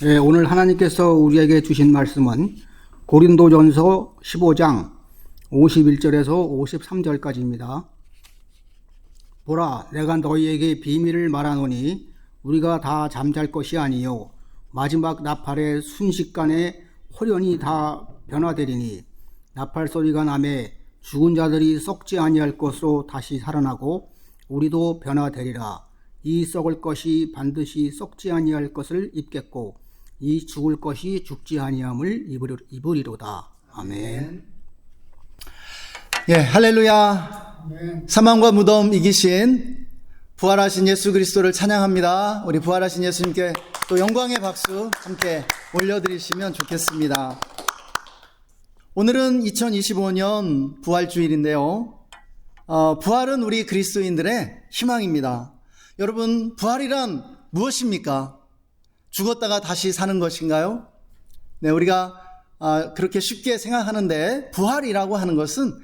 오늘 하나님께서 우리에게 주신 말씀은 고린도전서 15장 51절에서 53절까지입니다. 보라, 내가 너희에게 비밀을 말하노니 우리가 다 잠잘 것이 아니요 마지막 나팔의 순식간에 홀연히 다 변화되리니 나팔 소리가 나매 죽은 자들이 썩지 아니할 것으로 다시 살아나고 우리도 변화되리라. 이 썩을 것이 반드시 썩지 아니할 것을 입겠고 이 죽을 것이 죽지 아니함을 입으리로다. 아멘. 예, 할렐루야. 아멘. 사망과 무덤 이기신 부활하신 예수 그리스도를 찬양합니다. 우리 부활하신 예수님께 또 영광의 박수 함께 올려드리시면 좋겠습니다. 오늘은 2025년 부활주일인데요. 부활은 우리 그리스도인들의 희망입니다. 여러분, 부활이란 무엇입니까? 죽었다가 다시 사는 것인가요? 네, 우리가 그렇게 쉽게 생각하는데 부활이라고 하는 것은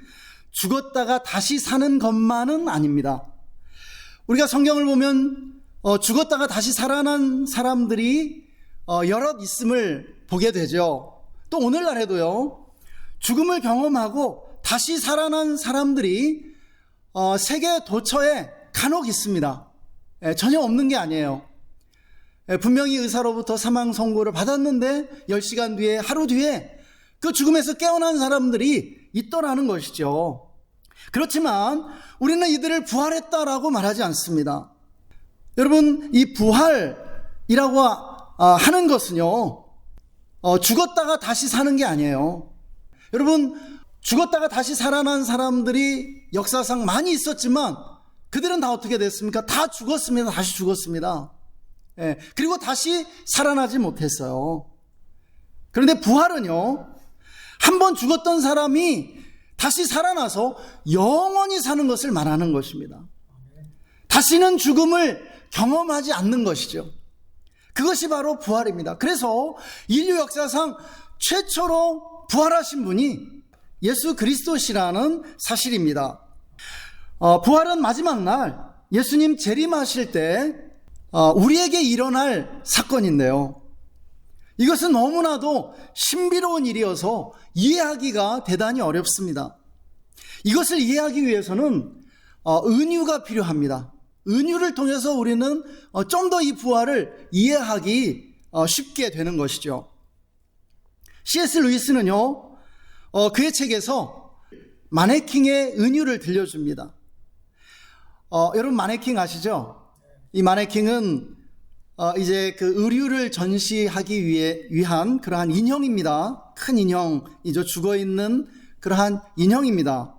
죽었다가 다시 사는 것만은 아닙니다. 우리가 성경을 보면 죽었다가 다시 살아난 사람들이 여럿 있음을 보게 되죠. 또 오늘날에도요, 죽음을 경험하고 다시 살아난 사람들이 세계 도처에 간혹 있습니다. 전혀 없는 게 아니에요. 분명히 의사로부터 사망 선고를 받았는데 10시간 뒤에, 하루 뒤에 그 죽음에서 깨어난 사람들이 있더라는 것이죠. 그렇지만 우리는 이들을 부활했다라고 말하지 않습니다. 여러분, 이 부활이라고 하는 것은요, 죽었다가 다시 사는 게 아니에요. 여러분, 죽었다가 다시 살아난 사람들이 역사상 많이 있었지만 그들은 다 어떻게 됐습니까? 다 죽었습니다. 다시 죽었습니다. 그리고 다시 살아나지 못했어요. 그런데 부활은요, 한번 죽었던 사람이 다시 살아나서 영원히 사는 것을 말하는 것입니다. 다시는 죽음을 경험하지 않는 것이죠. 그것이 바로 부활입니다. 그래서 인류 역사상 최초로 부활하신 분이 예수 그리스도시라는 사실입니다. 부활은 마지막 날 예수님 재림하실 때 우리에게 일어날 사건인데요. 이것은 너무나도 신비로운 일이어서 이해하기가 대단히 어렵습니다. 이것을 이해하기 위해서는 은유가 필요합니다. 은유를 통해서 우리는 좀 더 이 부활을 이해하기 쉽게 되는 것이죠. C.S. 루이스는요, 그의 책에서 마네킹의 은유를 들려줍니다. 여러분, 마네킹 아시죠? 이 마네킹은 이제 그 의류를 전시하기 위한 그러한 인형입니다. 큰 인형이죠. 죽어있는 그러한 인형입니다.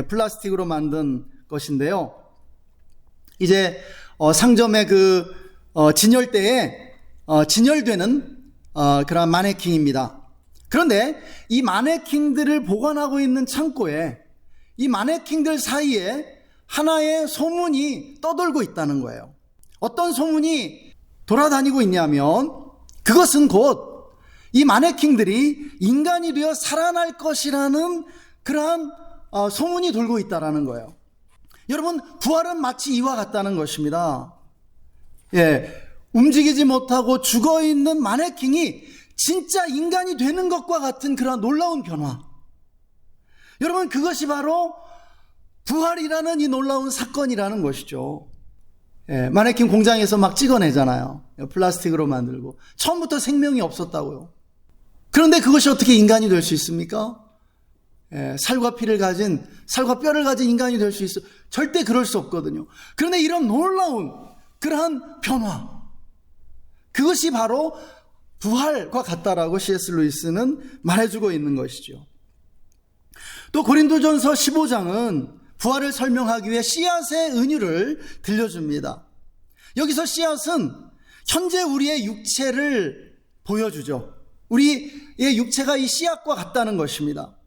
플라스틱으로 만든 것인데요. 이제 상점의 그 진열대에 진열되는 그러한 마네킹입니다. 그런데 이 마네킹들을 보관하고 있는 창고에 이 마네킹들 사이에 하나의 소문이 떠돌고 있다는 거예요. 어떤 소문이 돌아다니고 있냐면 그것은 곧 이 마네킹들이 인간이 되어 살아날 것이라는 그러한 소문이 돌고 있다는 거예요. 여러분, 부활은 마치 이와 같다는 것입니다. 움직이지 못하고 죽어있는 마네킹이 진짜 인간이 되는 것과 같은 그런 놀라운 변화. 여러분, 그것이 바로 부활이라는 이 놀라운 사건이라는 것이죠. 마네킹 공장에서 막 찍어내잖아요. 플라스틱으로 만들고. 처음부터 생명이 없었다고요. 그런데 그것이 어떻게 인간이 될 수 있습니까? 살과 피를 가진, 살과 뼈를 가진 인간이 될 수 있어. 절대 그럴 수 없거든요. 그런데 이런 놀라운 그러한 변화, 그것이 바로 부활과 같다라고 C.S. 루이스는 말해주고 있는 것이죠. 또 고린도전서 15장은 부활을 설명하기 위해 씨앗의 은유를 들려줍니다. 여기서 씨앗은 현재 우리의 육체를 보여주죠. 우리의 육체가 이 씨앗과 같다는 것입니다.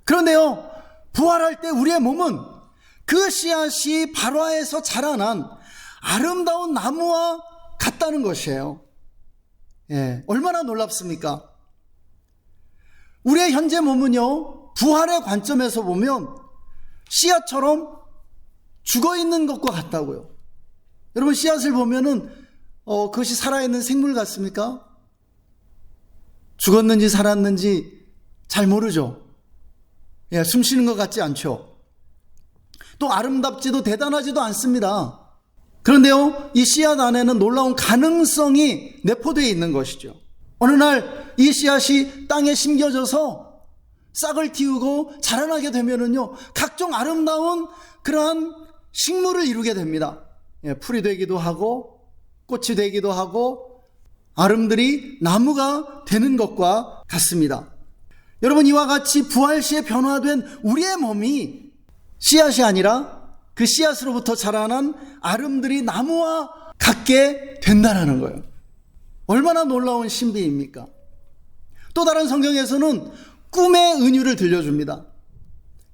그런데요, 부활할 때 우리의 몸은 그 씨앗이 발화해서 자라난 아름다운 나무와 같다는 것이에요. 얼마나 놀랍습니까? 우리의 현재 몸은요, 부활의 관점에서 보면 씨앗처럼 죽어있는 것과 같다고요. 여러분, 씨앗을 보면은 그것이 살아있는 생물 같습니까? 죽었는지 살았는지 잘 모르죠. 예, 숨 쉬는 것 같지 않죠. 또 아름답지도 대단하지도 않습니다. 그런데요, 이 씨앗 안에는 놀라운 가능성이 내포되어 있는 것이죠. 어느 날 이 씨앗이 땅에 심겨져서 싹을 틔우고 자라나게 되면은요, 각종 아름다운 그러한 식물을 이루게 됩니다. 예, 풀이 되기도 하고 꽃이 되기도 하고 아름드리 나무가 되는 것과 같습니다. 여러분, 이와 같이 부활 시에 변화된 우리의 몸이 씨앗이 아니라 그 씨앗으로부터 자라난 아름드리 나무와 같게 된다는 거예요. 얼마나 놀라운 신비입니까? 또 다른 성경에서는 꿈의 은유를 들려줍니다.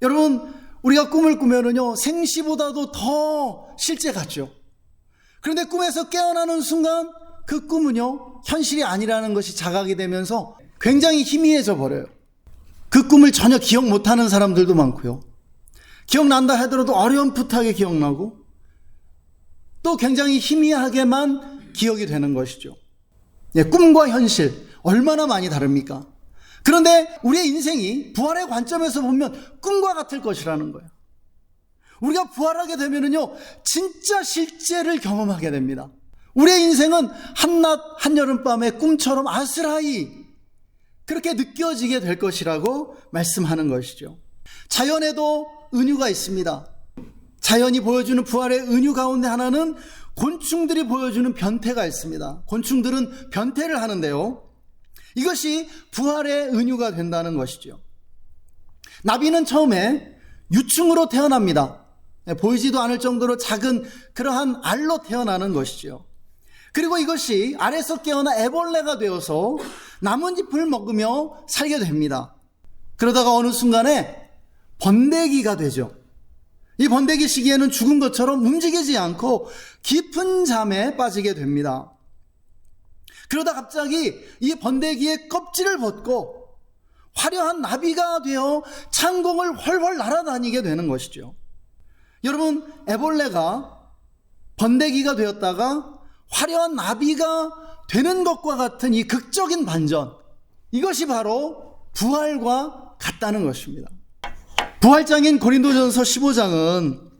여러분, 우리가 꿈을 꾸면은요, 생시보다도 더 실제 같죠. 그런데 꿈에서 깨어나는 순간 그 꿈은요, 현실이 아니라는 것이 자각이 되면서 굉장히 희미해져 버려요. 그 꿈을 전혀 기억 못하는 사람들도 많고요. 기억난다 하더라도 어렴풋하게 기억나고 또 굉장히 희미하게만 기억이 되는 것이죠. 예, 꿈과 현실 얼마나 많이 다릅니까? 그런데 우리의 인생이 부활의 관점에서 보면 꿈과 같을 것이라는 거예요. 우리가 부활하게 되면은요, 진짜 실제를 경험하게 됩니다. 우리의 인생은 한낮 한여름밤의 꿈처럼 아스라이 그렇게 느껴지게 될 것이라고 말씀하는 것이죠. 자연에도 은유가 있습니다. 자연이 보여주는 부활의 은유 가운데 하나는 곤충들이 보여주는 변태가 있습니다. 곤충들은 변태를 하는데요, 이것이 부활의 은유가 된다는 것이죠. 나비는 처음에 유충으로 태어납니다. 보이지도 않을 정도로 작은 그러한 알로 태어나는 것이죠. 그리고 이것이 알에서 깨어나 애벌레가 되어서 나뭇잎을 먹으며 살게 됩니다. 그러다가 어느 순간에 번데기가 되죠. 이 번데기 시기에는 죽은 것처럼 움직이지 않고 깊은 잠에 빠지게 됩니다. 그러다 갑자기 이 번데기의 껍질을 벗고 화려한 나비가 되어 창공을 훨훨 날아다니게 되는 것이죠. 여러분, 애벌레가 번데기가 되었다가 화려한 나비가 되는 것과 같은 이 극적인 반전, 이것이 바로 부활과 같다는 것입니다. 부활장인 고린도전서 15장은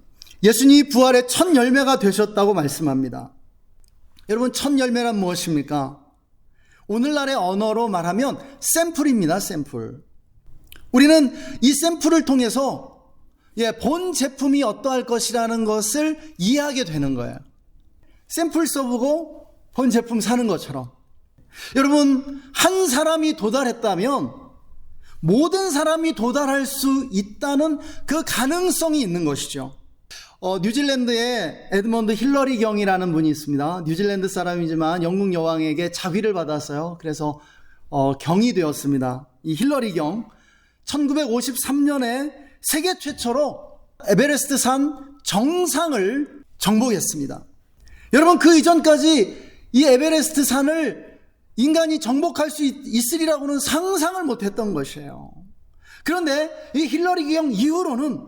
예수님이 부활의 첫 열매가 되셨다고 말씀합니다. 여러분, 첫 열매란 무엇입니까? 오늘날의 언어로 말하면 샘플입니다. 샘플. 우리는 이 샘플을 통해서 본 제품이 어떠할 것이라는 것을 이해하게 되는 거예요. 샘플 써보고 본 제품 사는 것처럼. 여러분, 한 사람이 도달했다면 모든 사람이 도달할 수 있다는 그 가능성이 있는 것이죠. 뉴질랜드에 에드먼드 힐러리 경이라는 분이 있습니다. 뉴질랜드 사람이지만 영국 여왕에게 자위를 받았어요. 그래서 경이 되었습니다. 이 힐러리 경, 1953년에 세계 최초로 에베레스트 산 정상을 정복했습니다. 여러분, 그 이전까지 이 에베레스트 산을 인간이 정복할 수 있으리라고는 상상을 못했던 것이에요. 그런데 이 힐러리 경 이후로는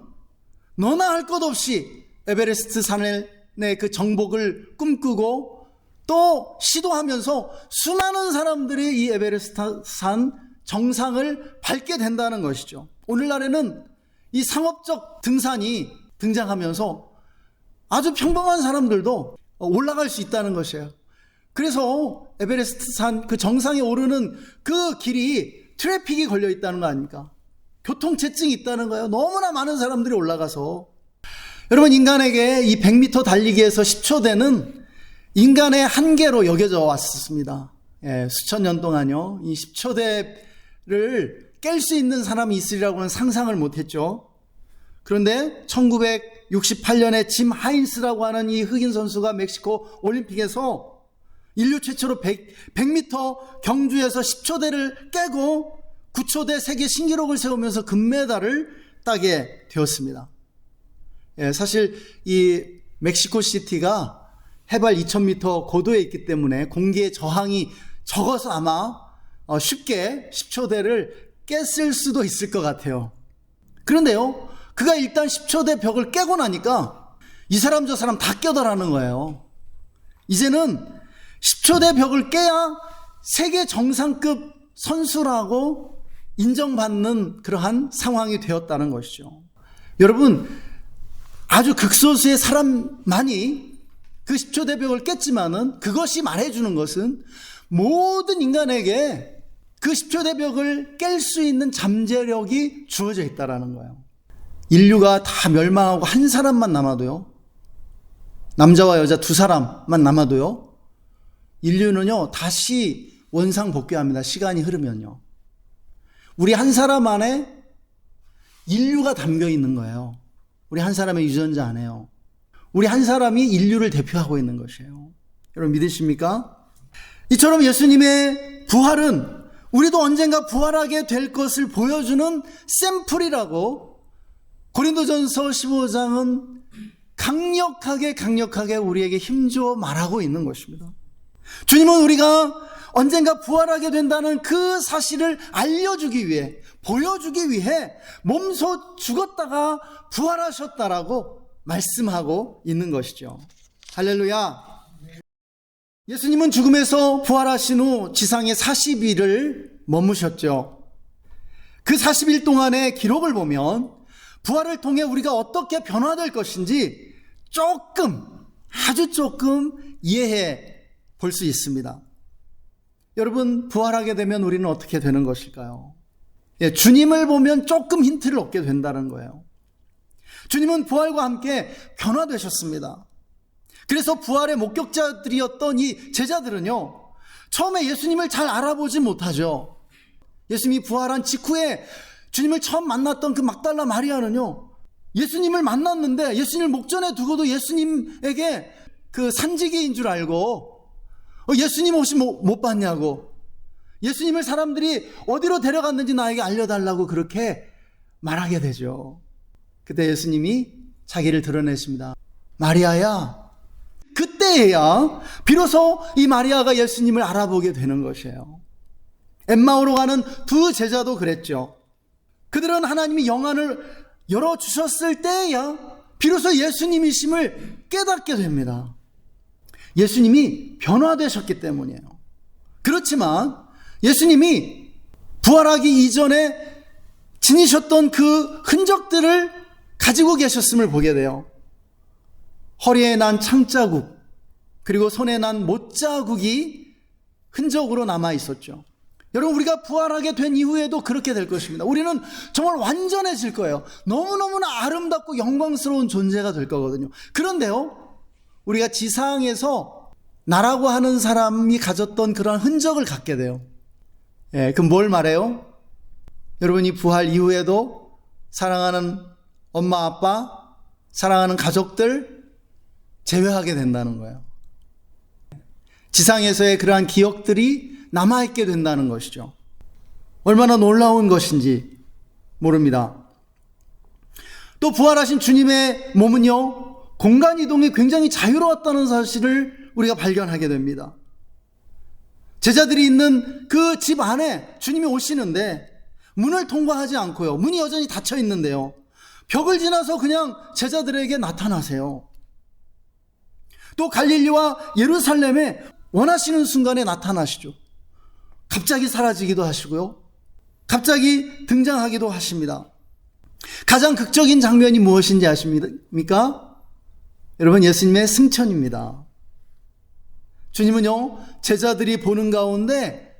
너나 할 것 없이 에베레스트 산의 그 정복을 꿈꾸고 또 시도하면서 수많은 사람들이 이 에베레스트 산 정상을 밟게 된다는 것이죠. 오늘날에는 이 상업적 등산이 등장하면서 아주 평범한 사람들도 올라갈 수 있다는 것이에요. 그래서 에베레스트 산 그 정상에 오르는 그 길이 트래픽이 걸려 있다는 거 아닙니까? 교통체증이 있다는 거예요. 너무나 많은 사람들이 올라가서. 여러분, 인간에게 이 100m 달리기에서 10초대는 인간의 한계로 여겨져 왔습니다. 수천 년 동안요, 이 10초대를 깰 수 있는 사람이 있으리라고는 상상을 못했죠. 그런데 1968년에 짐 하인스라고 하는 이 흑인 선수가 멕시코 올림픽에서 인류 최초로 100m 경주에서 10초대를 깨고 9초대 세계 신기록을 세우면서 금메달을 따게 되었습니다. 사실 이 멕시코 시티가 해발 2000m 고도에 있기 때문에 공기의 저항이 적어서 아마 쉽게 10초대를 깼을 수도 있을 것 같아요. 그런데요, 그가 일단 10초대 벽을 깨고 나니까 이 사람 저 사람 다 껴더라는 거예요. 이제는 10초대 벽을 깨야 세계 정상급 선수라고 인정받는 그러한 상황이 되었다는 것이죠. 여러분, 아주 극소수의 사람만이 그 10초 대벽을 깼지만은 그것이 말해주는 것은 모든 인간에게 그 10초 대벽을 깰 수 있는 잠재력이 주어져 있다는 거예요. 인류가 다 멸망하고 한 사람만 남아도요, 남자와 여자 두 사람만 남아도요, 인류는요 다시 원상복귀합니다. 시간이 흐르면요. 우리 한 사람 안에 인류가 담겨 있는 거예요. 우리 한 사람의 유전자 안에요. 우리 한 사람이 인류를 대표하고 있는 것이에요. 여러분 믿으십니까? 이처럼 예수님의 부활은 우리도 언젠가 부활하게 될 것을 보여주는 샘플이라고 고린도전서 15장은 강력하게 우리에게 힘주어 말하고 있는 것입니다. 주님은 우리가 언젠가 부활하게 된다는 그 사실을 알려주기 위해, 보여주기 위해 몸소 죽었다가 부활하셨다라고 말씀하고 있는 것이죠. 할렐루야. 예수님은 죽음에서 부활하신 후 지상에 40일을 머무셨죠. 그 40일 동안의 기록을 보면 부활을 통해 우리가 어떻게 변화될 것인지 아주 조금 이해해 볼 수 있습니다. 여러분, 부활하게 되면 우리는 어떻게 되는 것일까요? 주님을 보면 조금 힌트를 얻게 된다는 거예요. 주님은 부활과 함께 변화되셨습니다. 그래서 부활의 목격자들이었던 이 제자들은요, 처음에 예수님을 잘 알아보지 못하죠. 예수님이 부활한 직후에 주님을 처음 만났던 그 막달라 마리아는요, 예수님을 만났는데 예수님을 목전에 두고도 예수님에게 그 산지기인 줄 알고 예수님 혹시 못 봤냐고, 예수님을 사람들이 어디로 데려갔는지 나에게 알려달라고 그렇게 말하게 되죠. 그때 예수님이 자기를 드러내십니다. 마리아야. 그때야 비로소 이 마리아가 예수님을 알아보게 되는 것이에요. 엠마오로 가는 두 제자도 그랬죠. 그들은 하나님이 영안을 열어주셨을 때야 비로소 예수님이심을 깨닫게 됩니다. 예수님이 변화되셨기 때문이에요. 그렇지만 예수님이 부활하기 이전에 지니셨던 그 흔적들을 가지고 계셨음을 보게 돼요. 허리에 난 창자국, 그리고 손에 난 못자국이 흔적으로 남아 있었죠. 여러분, 우리가 부활하게 된 이후에도 그렇게 될 것입니다. 우리는 정말 완전해질 거예요. 너무너무나 아름답고 영광스러운 존재가 될 거거든요. 그런데요, 우리가 지상에서 나라고 하는 사람이 가졌던 그런 흔적을 갖게 돼요. 그럼 뭘 말해요? 여러분이 부활 이후에도 사랑하는 엄마, 아빠, 사랑하는 가족들 제외하게 된다는 거예요. 지상에서의 그러한 기억들이 남아있게 된다는 것이죠. 얼마나 놀라운 것인지 모릅니다. 또 부활하신 주님의 몸은요, 공간 이동이 굉장히 자유로웠다는 사실을 우리가 발견하게 됩니다. 제자들이 있는 그 집 안에 주님이 오시는데 문을 통과하지 않고요, 문이 여전히 닫혀 있는데요, 벽을 지나서 그냥 제자들에게 나타나세요. 또 갈릴리와 예루살렘에 원하시는 순간에 나타나시죠. 갑자기 사라지기도 하시고요, 갑자기 등장하기도 하십니다. 가장 극적인 장면이 무엇인지 아십니까? 여러분, 예수님의 승천입니다. 주님은요, 제자들이 보는 가운데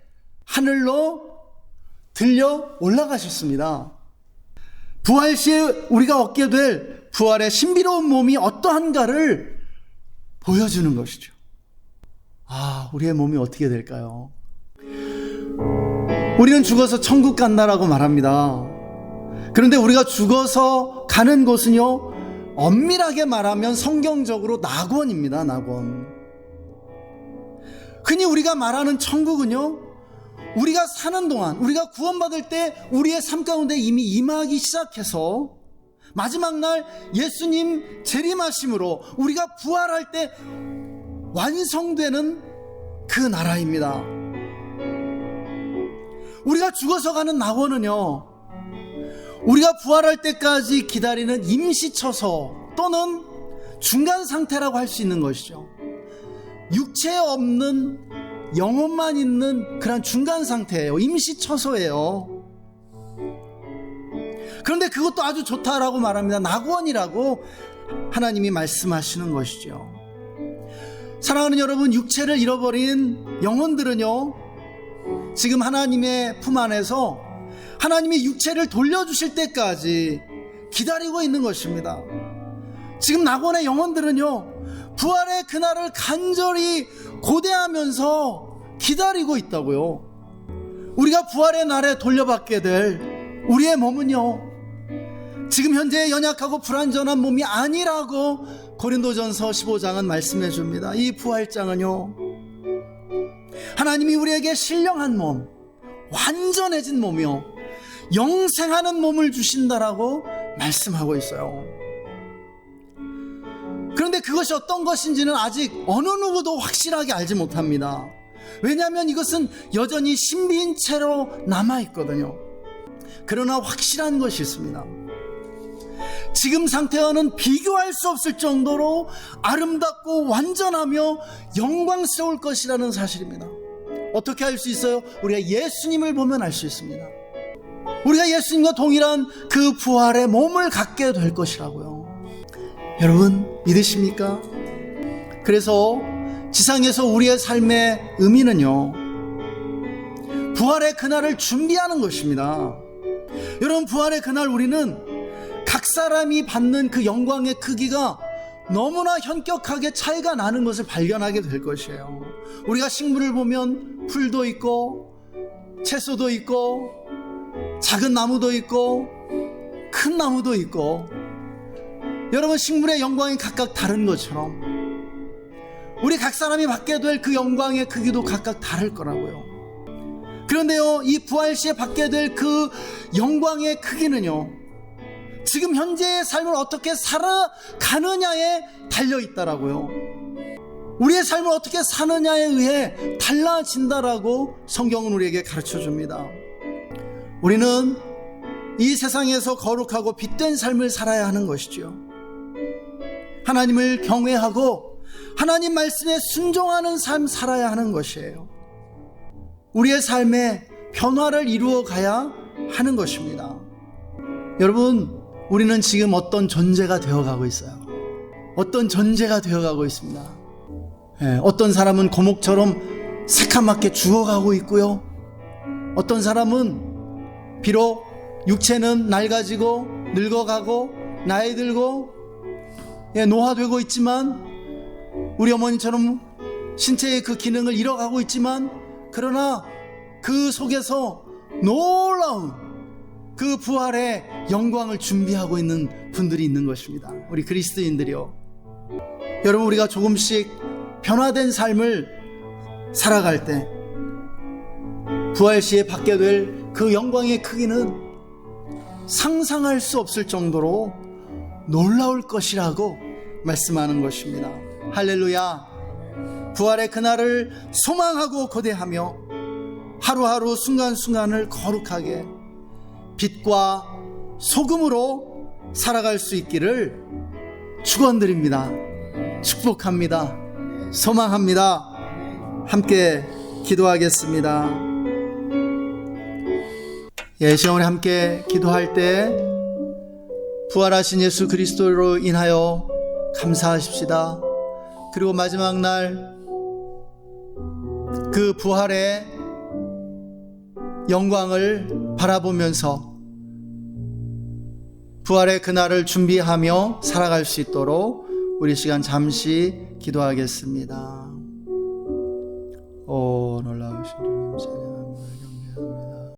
하늘로 들려 올라가셨습니다. 부활 시에 우리가 얻게 될 부활의 신비로운 몸이 어떠한가를 보여주는 것이죠. 우리의 몸이 어떻게 될까요? 우리는 죽어서 천국 간다라고 말합니다. 그런데 우리가 죽어서 가는 곳은요, 엄밀하게 말하면 성경적으로 낙원입니다. 낙원. 흔히 우리가 말하는 천국은요, 우리가 사는 동안, 우리가 구원받을 때 우리의 삶 가운데 이미 임하기 시작해서 마지막 날 예수님 재림하심으로 우리가 부활할 때 완성되는 그 나라입니다. 우리가 죽어서 가는 낙원은요, 우리가 부활할 때까지 기다리는 임시처소 또는 중간 상태라고 할 수 있는 것이죠. 육체 없는 영혼만 있는 그런 중간 상태예요. 임시처소예요. 그런데 그것도 아주 좋다라고 말합니다. 낙원이라고 하나님이 말씀하시는 것이죠. 사랑하는 여러분, 육체를 잃어버린 영혼들은요, 지금 하나님의 품 안에서 하나님이 육체를 돌려주실 때까지 기다리고 있는 것입니다. 지금 낙원의 영혼들은요, 부활의 그날을 간절히 고대하면서 기다리고 있다고요. 우리가 부활의 날에 돌려받게 될 우리의 몸은요, 지금 현재 연약하고 불완전한 몸이 아니라고 고린도전서 15장은 말씀해 줍니다. 이 부활장은요, 하나님이 우리에게 신령한 몸, 완전해진 몸이요, 영생하는 몸을 주신다라고 말씀하고 있어요. 그런데 그것이 어떤 것인지는 아직 어느 누구도 확실하게 알지 못합니다. 왜냐하면 이것은 여전히 신비인 채로 남아있거든요. 그러나 확실한 것이 있습니다. 지금 상태와는 비교할 수 없을 정도로 아름답고 완전하며 영광스러울 것이라는 사실입니다. 어떻게 알 수 있어요? 우리가 예수님을 보면 알 수 있습니다. 우리가 예수님과 동일한 그 부활의 몸을 갖게 될 것이라고요. 여러분, 믿으십니까? 그래서 지상에서 우리의 삶의 의미는요, 부활의 그날을 준비하는 것입니다. 여러분, 부활의 그날 우리는 각 사람이 받는 그 영광의 크기가 너무나 현격하게 차이가 나는 것을 발견하게 될 것이에요. 우리가 식물을 보면 풀도 있고 채소도 있고 작은 나무도 있고 큰 나무도 있고, 여러분, 식물의 영광이 각각 다른 것처럼 우리 각 사람이 받게 될 그 영광의 크기도 각각 다를 거라고요. 그런데요, 이 부활 시에 받게 될 그 영광의 크기는요, 지금 현재의 삶을 어떻게 살아가느냐에 달려있다라고요. 우리의 삶을 어떻게 사느냐에 의해 달라진다라고 성경은 우리에게 가르쳐줍니다. 우리는 이 세상에서 거룩하고 빛된 삶을 살아야 하는 것이죠. 하나님을 경외하고 하나님 말씀에 순종하는 삶 살아야 하는 것이에요. 우리의 삶에 변화를 이루어 가야 하는 것입니다. 여러분, 우리는 지금 어떤 존재가 되어가고 있어요. 어떤 존재가 되어가고 있습니다. 어떤 사람은 고목처럼 새카맣게 죽어가고 있고요, 어떤 사람은 비록 육체는 낡아지고 늙어가고 나이 들고 노화되고 있지만, 우리 어머니처럼 신체의 그 기능을 잃어가고 있지만, 그러나 그 속에서 놀라운 그 부활의 영광을 준비하고 있는 분들이 있는 것입니다. 우리 그리스도인들이요. 여러분, 우리가 조금씩 변화된 삶을 살아갈 때 부활 시에 받게 될 그 영광의 크기는 상상할 수 없을 정도로 놀라울 것이라고 말씀하는 것입니다. 할렐루야. 부활의 그날을 소망하고 고대하며 하루하루 순간순간을 거룩하게 빛과 소금으로 살아갈 수 있기를 축원드립니다. 축복합니다. 소망합니다. 함께 기도하겠습니다. 시간에 함께 기도할 때 부활하신 예수 그리스도로 인하여 감사하십시다. 그리고 마지막 날 그 부활의 영광을 바라보면서 부활의 그날을 준비하며 살아갈 수 있도록 우리 시간 잠시 기도하겠습니다. 오, 놀라우신 주님 찬양합니다.